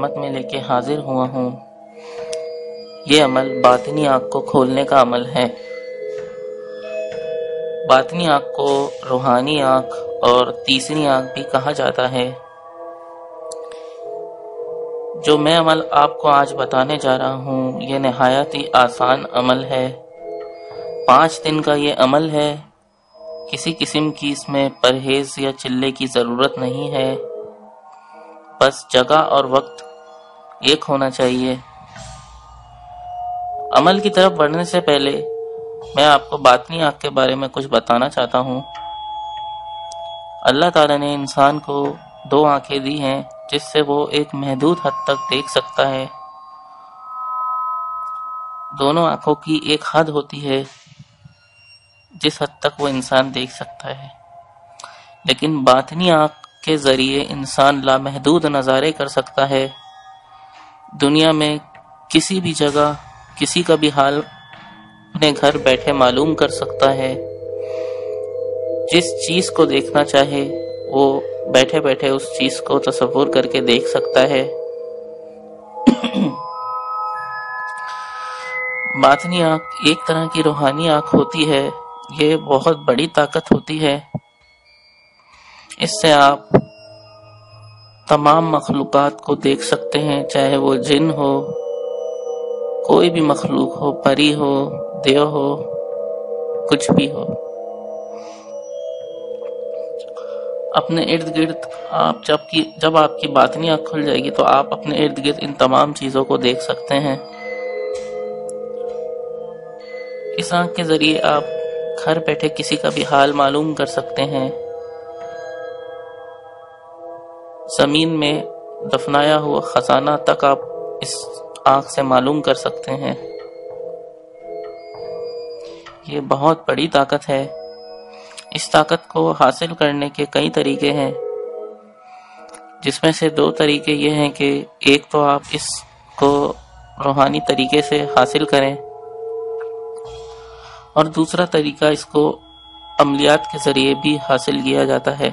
خدمت میں لے کے حاضر ہوا ہوں۔ یہ عمل باطنی آنکھ کو کھولنے کا عمل ہے۔ باطنی آنکھ کو روحانی آنکھ اور تیسری آنکھ بھی کہا جاتا ہے۔ جو میں عمل آپ کو آج بتانے جا رہا ہوں یہ نہایت ہی آسان عمل ہے۔ 5 دن کا یہ عمل ہے۔ کسی قسم کی اس میں پرہیز یا چلے کی ضرورت نہیں ہے، بس جگہ اور وقت ایک ہونا چاہیے۔ عمل کی طرف بڑھنے سے پہلے میں آپ کو باطنی آنکھ کے بارے میں کچھ بتانا چاہتا ہوں۔ اللہ تعالیٰ نے انسان کو 2 آنکھیں دی ہیں جس سے وہ ایک محدود حد تک دیکھ سکتا ہے۔ دونوں آنکھوں کی ایک حد ہوتی ہے جس حد تک وہ انسان دیکھ سکتا ہے، لیکن باطنی آنکھ کے ذریعے انسان لامحدود نظارے کر سکتا ہے۔ دنیا میں کسی بھی جگہ کسی کا بھی حال اپنے گھر بیٹھے معلوم کر سکتا ہے۔ جس چیز کو دیکھنا چاہے وہ بیٹھے بیٹھے اس چیز کو تصور کر کے دیکھ سکتا ہے۔ باطنی آنکھ ایک طرح کی روحانی آنکھ ہوتی ہے۔ یہ بہت بڑی طاقت ہوتی ہے۔ اس سے آپ تمام مخلوقات کو دیکھ سکتے ہیں، چاہے وہ جن ہو، کوئی بھی مخلوق ہو، پری ہو، دیو ہو، کچھ بھی ہو۔ اپنے ارد گرد جب آپ کی باطنی آنکھ کھل جائے گی تو آپ اپنے ارد گرد ان تمام چیزوں کو دیکھ سکتے ہیں۔ اس آنکھ کے ذریعے آپ گھر بیٹھے کسی کا بھی حال معلوم کر سکتے ہیں۔ زمین میں دفنایا ہوا خزانہ تک آپ اس آنکھ سے معلوم کر سکتے ہیں۔ یہ بہت بڑی طاقت ہے۔ اس طاقت کو حاصل کرنے کے کئی طریقے ہیں، جس میں سے 2 طریقے یہ ہیں کہ ایک تو آپ اس کو روحانی طریقے سے حاصل کریں، اور دوسرا طریقہ اس کو عملیات کے ذریعے بھی حاصل کیا جاتا ہے۔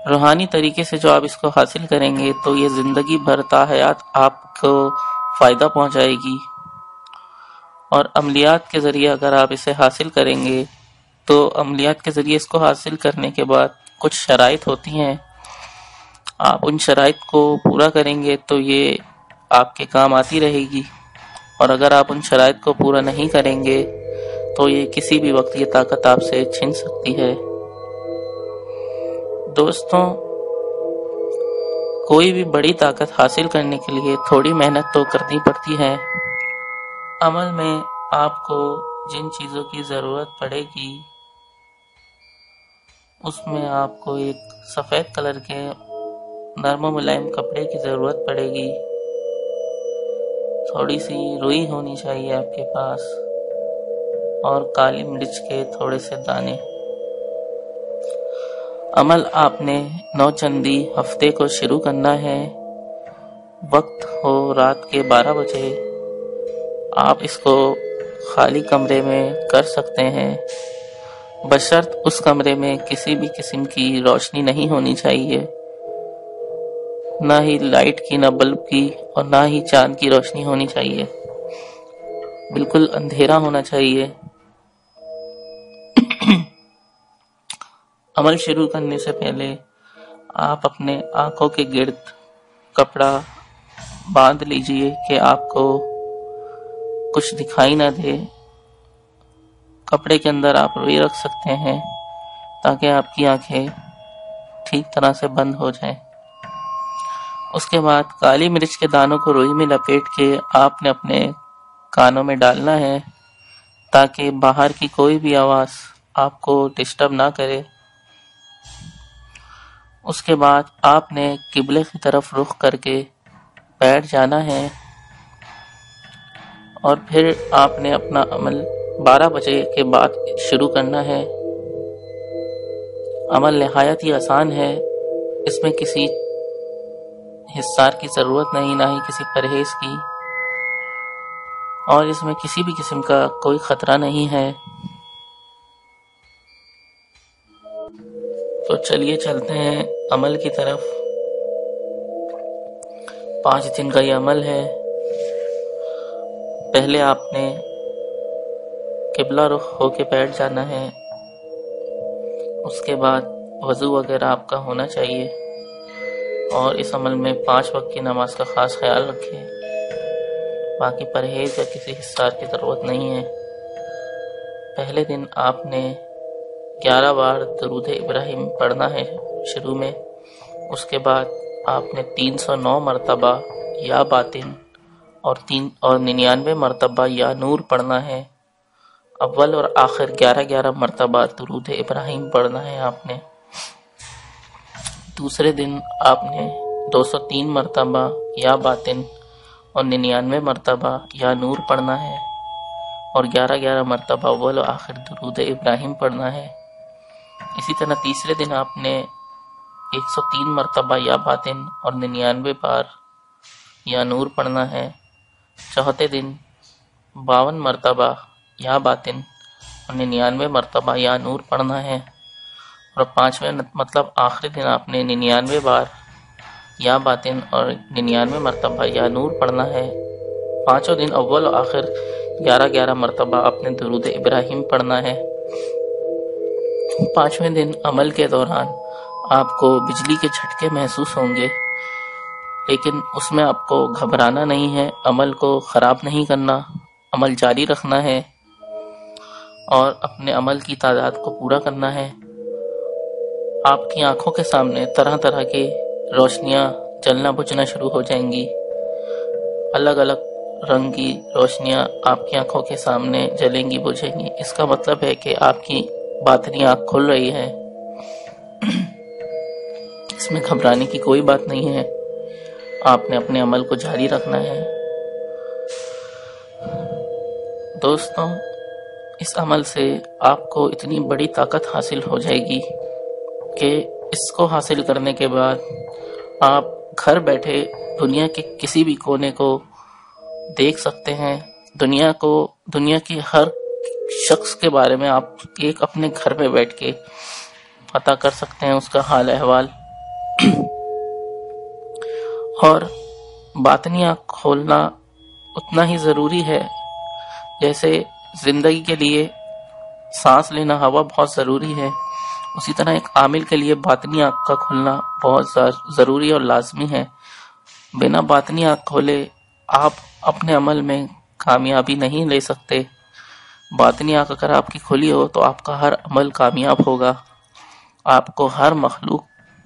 روحانی طریقے سے جو آپ اس کو حاصل کریں گے تو یہ زندگی بھر تا حیات آپ کو فائدہ پہنچائے گی، اور عملیات کے ذریعے اگر آپ اسے حاصل کریں گے تو عملیات کے ذریعے اس کو حاصل کرنے کے بعد کچھ شرائط ہوتی ہیں۔ آپ ان شرائط کو پورا کریں گے تو یہ آپ کے کام آتی رہے گی، اور اگر آپ ان شرائط کو پورا نہیں کریں گے تو یہ کسی بھی وقت یہ طاقت آپ سے چھن سکتی ہے۔ دوستوں، کوئی بھی بڑی طاقت حاصل کرنے کے لیے تھوڑی محنت تو کرنی پڑتی ہے۔ عمل میں آپ کو جن چیزوں کی ضرورت پڑے گی اس میں آپ کو ایک سفید کلر کے نرم و ملائم کپڑے کی ضرورت پڑے گی، تھوڑی سی روئی ہونی چاہیے آپ کے پاس، اور کالی مرچ کے تھوڑے سے دانے۔ عمل آپ نے 9 چندی ہفتے کو شروع کرنا ہے۔ وقت ہو رات کے 12 بجے۔ آپ اس کو خالی کمرے میں کر سکتے ہیں، بشرط اس کمرے میں کسی بھی قسم کی روشنی نہیں ہونی چاہیے، نہ ہی لائٹ کی، نہ بلب کی، اور نہ ہی چاند کی روشنی ہونی چاہیے۔ بالکل اندھیرا ہونا چاہیے۔ عمل شروع کرنے سے پہلے آپ اپنے آنکھوں کے گرد کپڑا باندھ لیجئے کہ آپ کو کچھ دکھائی نہ دے۔ کپڑے کے اندر آپ روئی رکھ سکتے ہیں تاکہ آپ کی آنکھیں ٹھیک طرح سے بند ہو جائیں۔ اس کے بعد کالی مرچ کے دانوں کو روئی میں لپیٹ کے آپ نے اپنے کانوں میں ڈالنا ہے تاکہ باہر کی کوئی بھی آواز آپ کو ڈسٹرب نہ کرے۔ اس کے بعد آپ نے قبلے کی طرف رخ کر کے بیٹھ جانا ہے، اور پھر آپ نے اپنا عمل 12 بجے کے بعد شروع کرنا ہے۔ عمل نہایت ہی آسان ہے، اس میں کسی حصار کی ضرورت نہیں، نہ ہی کسی پرہیز کی، اور اس میں کسی بھی قسم کا کوئی خطرہ نہیں ہے۔ تو چلیے چلتے ہیں عمل کی طرف۔ 5 دن کا یہ عمل ہے۔ پہلے آپ نے قبلہ رخ ہو کے بیٹھ جانا ہے، اس کے بعد وضو وغیرہ آپ کا ہونا چاہیے، اور اس عمل میں 5 وقت کی نماز کا خاص خیال رکھیں۔ باقی پرہیز یا کسی حصار کی ضرورت نہیں ہے۔ پہلے دن آپ نے 11 بار درود ابراہیم پڑھنا ہے شروع میں، اس کے بعد آپ نے 309 مرتبہ یا باطن اور 99 مرتبہ یا نور پڑھنا ہے۔ اول اور آخر 11 مرتبہ درود ابراہیم پڑھنا ہے آپ نے۔ دوسرے دن آپ نے 203 مرتبہ یا باطن اور 99 مرتبہ یا نور پڑھنا ہے، اور 11 مرتبہ اول و آخر درود ابراہیم پڑھنا ہے۔ اسی طرح تیسرے دن آپ نے 103 مرتبہ یا باطن اور 99 بار یا نور پڑھنا ہے۔ چوتھے دن 52 مرتبہ یا باطن اور 99 مرتبہ یا نور پڑھنا ہے، اور پانچویں مطلب آخری دن آپ نے 99 بار یا باطن اور 99 مرتبہ یا نور پڑھنا ہے۔ پانچوں دن اول و آخر 11 مرتبہ آپ نے درود ابراہیم پڑھنا ہے۔ پانچویں دن عمل کے دوران آپ کو بجلی کے جھٹکے محسوس ہوں گے، لیکن اس میں آپ کو گھبرانا نہیں ہے، عمل کو خراب نہیں کرنا، عمل جاری رکھنا ہے اور اپنے عمل کی تعداد کو پورا کرنا ہے۔ آپ کی آنکھوں کے سامنے طرح طرح کی روشنیاں جلنا بجھنا شروع ہو جائیں گی۔ الگ الگ رنگ کی روشنیاں آپ کی آنکھوں کے سامنے جلیں گی بجھیں گی۔ اس کا مطلب ہے کہ آپ کی باطنی آنکھ کھل رہی ہے۔ اس میں گھبرانے کی کوئی بات نہیں ہے، آپ نے اپنے عمل کو جاری رکھنا ہے۔ دوستوں، اس عمل سے آپ کو اتنی بڑی طاقت حاصل ہو جائے گی کہ اس کو حاصل کرنے کے بعد آپ گھر بیٹھے دنیا کے کسی بھی کونے کو دیکھ سکتے ہیں۔ دنیا کی ہر شخص کے بارے میں آپ ایک اپنے گھر میں بیٹھ کے پتہ کر سکتے ہیں اس کا حال احوال۔ اور باطنی آنکھ کھولنا اتنا ہی ضروری ہے جیسے زندگی کے لیے سانس لینا ہوا بہت ضروری ہے، اسی طرح ایک عامل کے لیے باطنی آنکھ کا کھلنا بہت ضروری اور لازمی ہے۔ بنا باطنی آنکھ کھولے آپ اپنے عمل میں کامیابی نہیں لے سکتے۔ باطنی آنکھ اگر آپ کی کھلی ہو تو آپ کا ہر عمل کامیاب ہوگا، آپ کو ہر مخلوق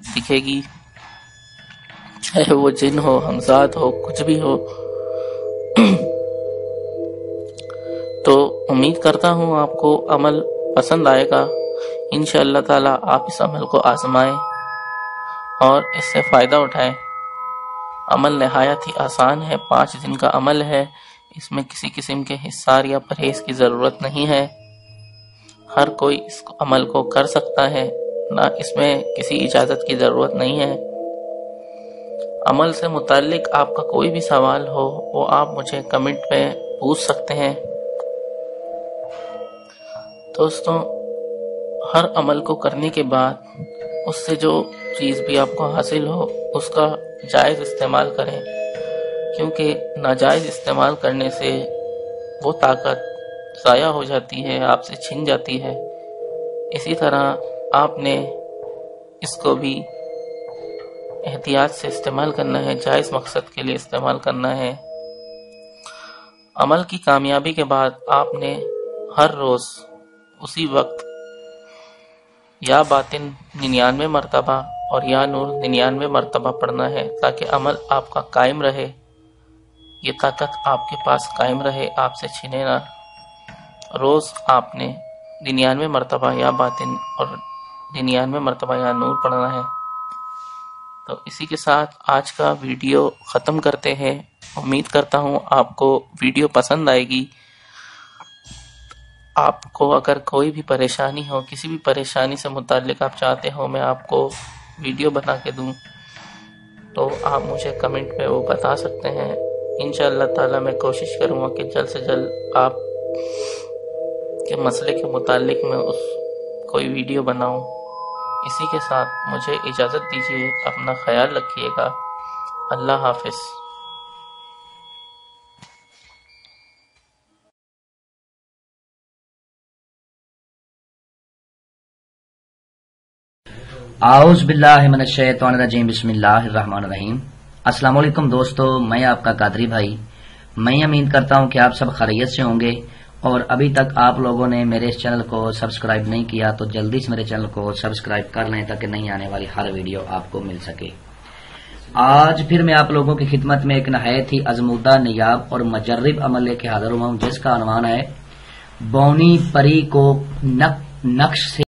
دکھے گی، چاہے وہ جن ہو، ہمزاد ہو، کچھ بھی ہو۔ تو امید کرتا ہوں آپ کو عمل پسند آئے گا۔ انشاءاللہ تعالی آپ اس عمل کو آزمائیں اور اس سے فائدہ اٹھائیں۔ عمل نہایت ہی آسان ہے، 5 دن کا عمل ہے، اس میں کسی قسم کے حصار یا پرہیز کی ضرورت نہیں ہے۔ ہر کوئی اس عمل کو کر سکتا ہے، نہ اس میں کسی اجازت کی ضرورت نہیں ہے۔ عمل سے متعلق آپ کا کوئی بھی سوال ہو وہ آپ مجھے کمنٹ میں پوچھ سکتے ہیں۔ دوستوں، ہر عمل کو کرنے کے بعد اس سے جو چیز بھی آپ کو حاصل ہو اس کا جائز استعمال کریں، کیونکہ ناجائز استعمال کرنے سے وہ طاقت ضائع ہو جاتی ہے، آپ سے چھن جاتی ہے۔ اسی طرح آپ نے اس کو بھی احتیاط سے استعمال کرنا ہے، جائز مقصد کے لیے استعمال کرنا ہے۔ عمل کی کامیابی کے بعد آپ نے ہر روز اسی وقت یا باطن 99 مرتبہ اور یا نور 99 مرتبہ پڑھنا ہے، تاکہ عمل آپ کا قائم رہے، یہ طاقت آپ کے پاس قائم رہے، آپ سے چھنے نہ۔ روز آپ نے 99 مرتبہ یا باطن اور 99 مرتبہ یا نور پڑھنا ہے۔ تو اسی کے ساتھ آج کا ویڈیو ختم کرتے ہیں۔ امید کرتا ہوں آپ کو ویڈیو پسند آئے گی۔ آپ کو اگر کوئی بھی پریشانی ہو، کسی بھی پریشانی سے متعلق آپ چاہتے ہو میں آپ کو ویڈیو بنا کے دوں، تو آپ مجھے کمنٹ میں وہ بتا سکتے ہیں۔ انشاءاللہ تعالی میں کوشش کروں گا کہ جلد سے جلد آپ کے مسئلے کے متعلق میں کوئی ویڈیو بناؤں۔ اسی کے ساتھ مجھے اجازت دیجیے، اپنا خیال رکھیے گا۔ اللہ حافظ۔ اعوذ باللہ من الشیطان الرجیم، بسم اللہ الرحمن الرحیم۔ السلام علیکم دوستو، میں آپ کا قادری بھائی۔ میں امید کرتا ہوں کہ آپ سب خیریت سے ہوں گے، اور ابھی تک آپ لوگوں نے میرے اس چینل کو سبسکرائب نہیں کیا تو جلدی سے میرے چینل کو سبسکرائب کر لیں تاکہ نئی آنے والی ہر ویڈیو آپ کو مل سکے۔ آج پھر میں آپ لوگوں کی خدمت میں ایک نہایت ہی ازمودہ، نیاب اور مجرب عمل لے کے حاضر ہوا ہوں، جس کا عنوان ہے بونی پری کو نقش سے